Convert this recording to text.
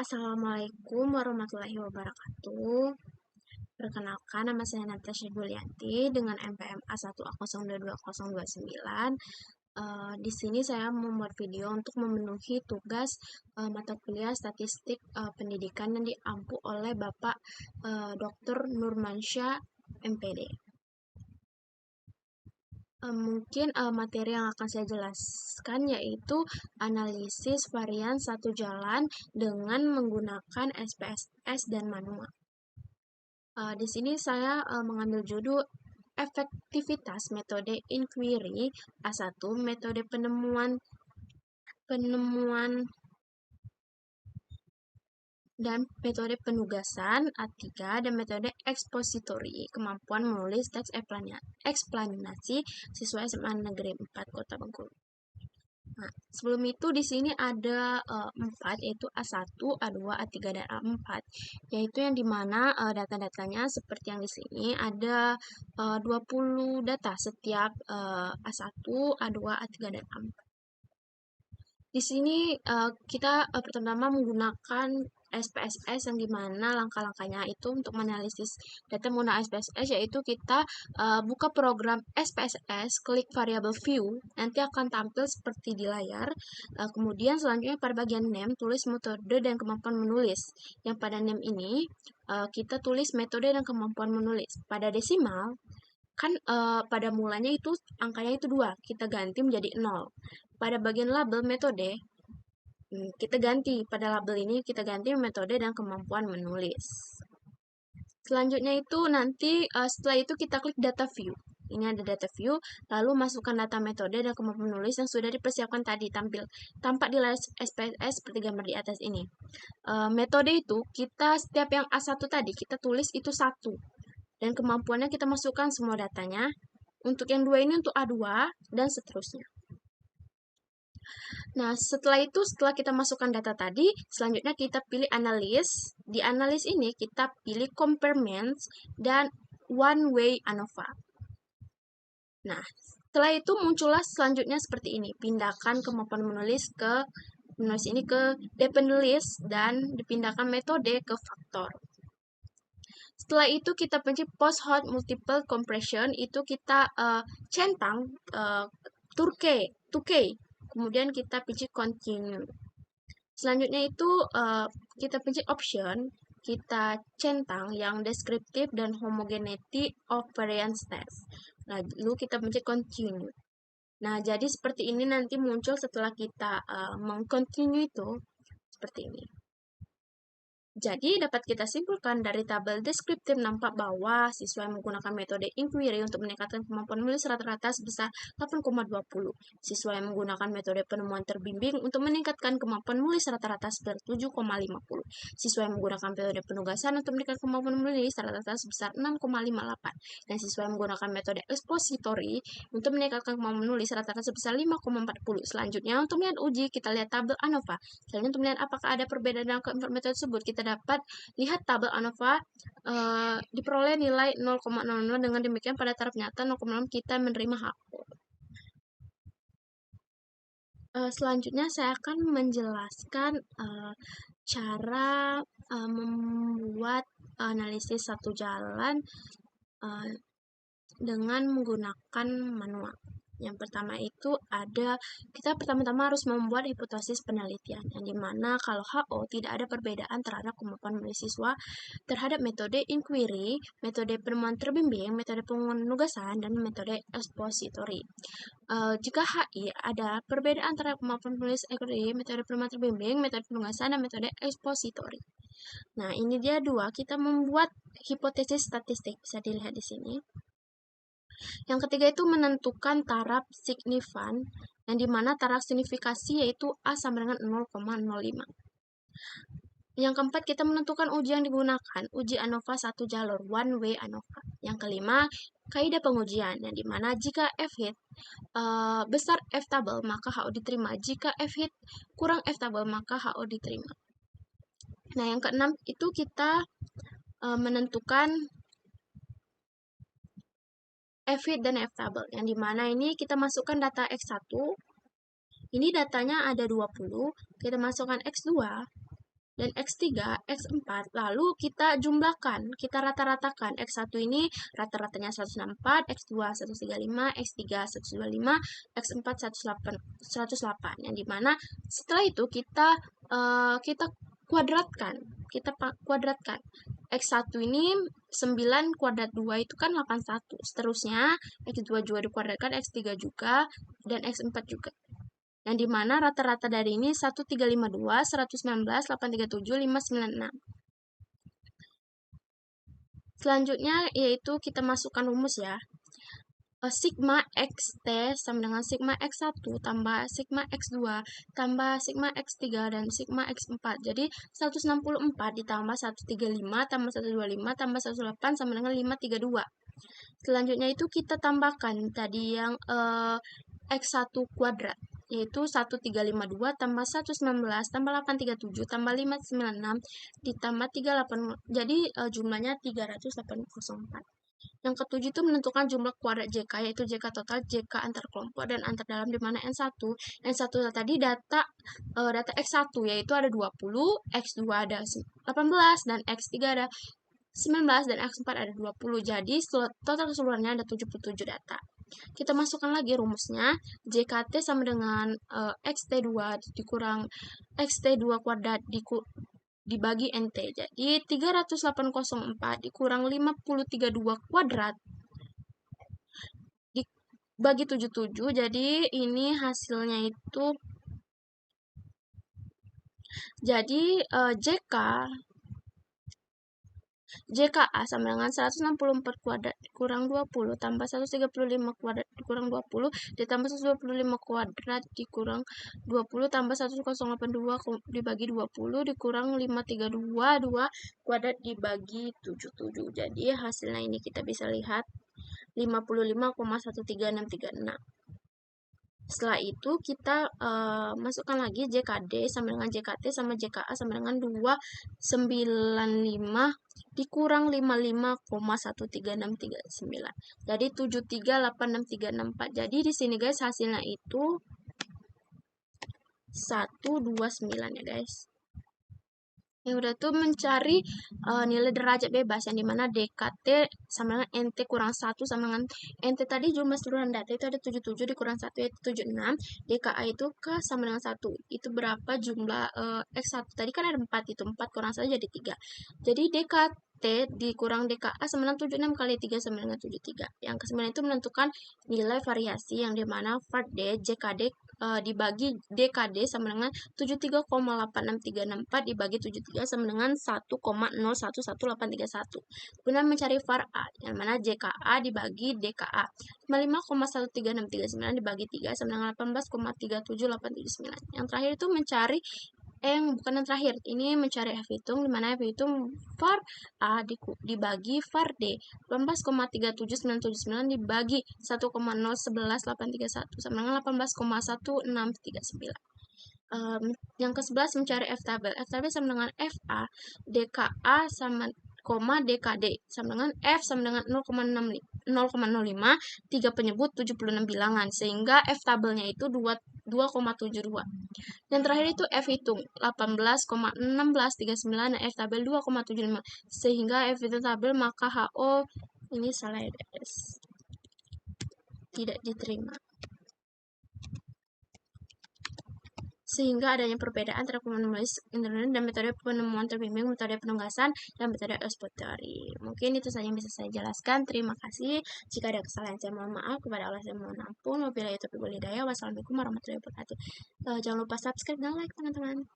Assalamualaikum warahmatullahi wabarakatuh. Perkenalkan, nama saya Natasha Julianti dengan NPM A1A02229. Di sini saya membuat video untuk memenuhi tugas mata kuliah statistik pendidikan yang diampu oleh Bapak Dr. Nurmansyah MPD. Mungkin materi yang akan saya jelaskan yaitu analisis varian satu jalan dengan menggunakan SPSS dan manual. Di sini saya mengambil judul efektivitas metode inquiry A1, metode penemuan dan metode penugasan A3, dan metode ekspositori, kemampuan menulis teks eksplanasi siswa SMA Negeri 4 Kota Bengkulu. Nah, sebelum itu di sini ada 4, yaitu A1, A2, A3, dan A4, yaitu yang dimana data-datanya seperti yang di sini ada 20 data setiap A1, A2, A3, dan A4. Di sini kita pertama menggunakan SPSS, yang dimana langkah-langkahnya itu untuk menganalisis data menggunakan SPSS yaitu kita buka program SPSS, klik variable view, nanti akan tampil seperti di layar. Kemudian selanjutnya pada bagian name tulis metode dan kemampuan menulis. Yang pada name ini kita tulis metode dan kemampuan menulis. Pada desimal kan pada mulanya itu angkanya itu 2, kita ganti menjadi 0. Pada bagian label metode, kita ganti, pada label ini kita ganti metode dan kemampuan menulis. Selanjutnya itu nanti setelah itu kita klik data view. Ini ada data view, lalu masukkan data metode dan kemampuan menulis yang sudah dipersiapkan tadi, tampak di layar SPSS seperti gambar di atas ini. Metode itu kita setiap yang A1 tadi kita tulis itu 1. Dan kemampuannya kita masukkan semua datanya. Untuk yang 2 ini untuk A2 dan seterusnya. Nah, setelah itu, setelah kita masukkan data tadi, selanjutnya kita pilih analis. Di analis ini kita pilih comparements dan one way ANOVA. Nah, setelah itu muncullah selanjutnya seperti ini. Pindahkan kemampuan menulis ini ke dependent list dan dipindahkan metode ke faktor. Setelah itu kita pencet post hot multiple compression, itu kita centang to K. Kemudian kita pencet continue. Selanjutnya itu kita pencet option, kita centang yang descriptive dan homogeneity of variance test. Lalu kita pencet continue. Nah, jadi seperti ini nanti muncul setelah kita mengcontinue itu seperti ini. Jadi, dapat kita simpulkan dari tabel deskriptif nampak bahwa siswa yang menggunakan metode inquiry untuk meningkatkan kemampuan menulis rata-rata sebesar 8,20. Siswa yang menggunakan metode penemuan terbimbing untuk meningkatkan kemampuan menulis rata-rata sebesar 7,50. Siswa yang menggunakan metode penugasan untuk meningkatkan kemampuan menulis rata-rata sebesar 6,58. Dan siswa yang menggunakan metode expository untuk meningkatkan kemampuan menulis rata-rata sebesar 5,40. Selanjutnya, untuk melihat uji, kita lihat tabel ANOVA. Selanjutnya, untuk melihat apakah ada perbedaan dalam keempat metode tersebut, kita dapat lihat tabel ANOVA diperoleh nilai 0,00. Dengan demikian pada taraf nyata 0,0 kita menerima HO. Selanjutnya saya akan menjelaskan cara membuat analisis satu jalan dengan menggunakan manual. Yang pertama itu kita pertama-tama harus membuat hipotesis penelitian, yang dimana kalau HO tidak ada perbedaan terhadap kemampuan menulis siswa terhadap metode inquiry, metode penemuan terbimbing, metode penugasan, dan metode expository. Jika HI ada perbedaan terhadap kemampuan menulis inquiry, metode penemuan terbimbing, metode penugasan, dan metode expository. Nah, ini dia 2, kita membuat hipotesis statistik, bisa dilihat di sini. Yang ketiga itu menentukan taraf signifan, yang dimana taraf signifikasi yaitu A sama dengan 0,05. Yang keempat, kita menentukan uji yang digunakan, uji ANOVA satu jalur, one way ANOVA. Yang kelima, kaidah pengujian, yang dimana jika F hit besar F tabel, maka HO diterima. Jika F hit kurang F tabel, maka HO diterima. Nah, yang keenam itu kita menentukan F hit dan F tabel, yang dimana ini kita masukkan data X1, ini datanya ada 20, kita masukkan X2, dan X3, X4, lalu kita jumlahkan, kita rata-ratakan. X1 ini rata-ratanya 164, X2 135, X3 125, X4 108. Yang dimana setelah itu kita kuadratkan. X1 ini 9 kuadrat 2 itu kan 81. Seterusnya X2 juga dikuadratkan, X3 juga, dan X4 juga. Yang dimana rata-rata dari ini 1352, 119, 837, 596. Selanjutnya yaitu kita masukkan rumus ya. Sigma XT sama dengan sigma X1 tambah sigma X2 tambah sigma X3 dan sigma X4. Jadi 164 ditambah 135 tambah 125 tambah 108 sama dengan 532. Selanjutnya itu kita tambahkan tadi yang X1 kuadrat, yaitu 1352 tambah 119 tambah 837 tambah 596 ditambah 38, jadi jumlahnya 3804. Yang ketujuh itu menentukan jumlah kuadrat JK, yaitu JK total, JK antar kelompok, dan antar dalam, di mana N1 tadi data X1 yaitu ada 20, X2 ada 18, dan X3 ada 19, dan X4 ada 20. Jadi total keseluruhannya ada 77 data. Kita masukkan lagi rumusnya. JKT sama dengan XT2 dikurang XT2 kuadrat dibagi NT. Jadi 3804 dikurang 532 kuadrat dibagi 77. Jadi ini hasilnya itu jadi JKA sama dengan 164 kuadrat dikurang 20 tambah 135 kuadrat dikurang 20 ditambah 125 kuadrat dikurang 20 tambah 1082 dibagi 20 dikurang 532 2 kuadrat dibagi 77. Jadi hasilnya ini kita bisa lihat 55,13636. Setelah itu kita masukkan lagi JKD sama dengan JKT sama JKA sama dengan 295 dikurang 55,13639. Jadi 7386364. Jadi di sini guys hasilnya itu 129 ya guys. Yang udah tuh mencari nilai derajat bebas, yang dimana DKT sama dengan NT kurang 1 sama dengan NT tadi jumlah seluruhan data itu ada 77 dikurang 1 yaitu 76. DKA itu K sama dengan 1. Itu berapa jumlah X1 tadi kan ada 4, itu 4 kurang 1 jadi 3. Jadi DKT dikurang DKA sama dengan 76 kali 3 sama dengan 73. Yang ke-9 itu menentukan nilai variasi, yang dimana var D JKD dibagi DKD sama dengan 73,86364 dibagi 73 sama dengan 1,011831. Kemudian mencari var A, yang mana JKA dibagi DKA. 55,13639 dibagi 3 sama dengan 18,37879. Yang terakhir itu mencari bukan yang terakhir, ini mencari F hitung, dimana F hitung var A dibagi var D 18,37979 dibagi 1,011831 sama dengan 18,1639. Yang ke-11 mencari F tabel. F tabel sama dengan FA DKA sama DKD sama dengan F sama dengan 0,05, 3 penyebut 76 bilangan, sehingga F tabelnya itu 2,72. Yang terakhir itu F hitung 18,1639 dan F tabel 2,75, sehingga F itu tabel, maka HO ini salah ya guys, tidak diterima. Sehingga adanya perbedaan antara penulis internet dan metode penemuan terbimbing, metode penugasan, dan metode eksplorasi. Mungkin itu saja yang bisa saya jelaskan. Terima kasih. Jika ada kesalahan saya mohon maaf, kepada Allah saya mohon ampun. Wabillahi taufiq wal hidayah. Wassalamualaikum warahmatullahi wabarakatuh. Jangan lupa subscribe dan like teman-teman.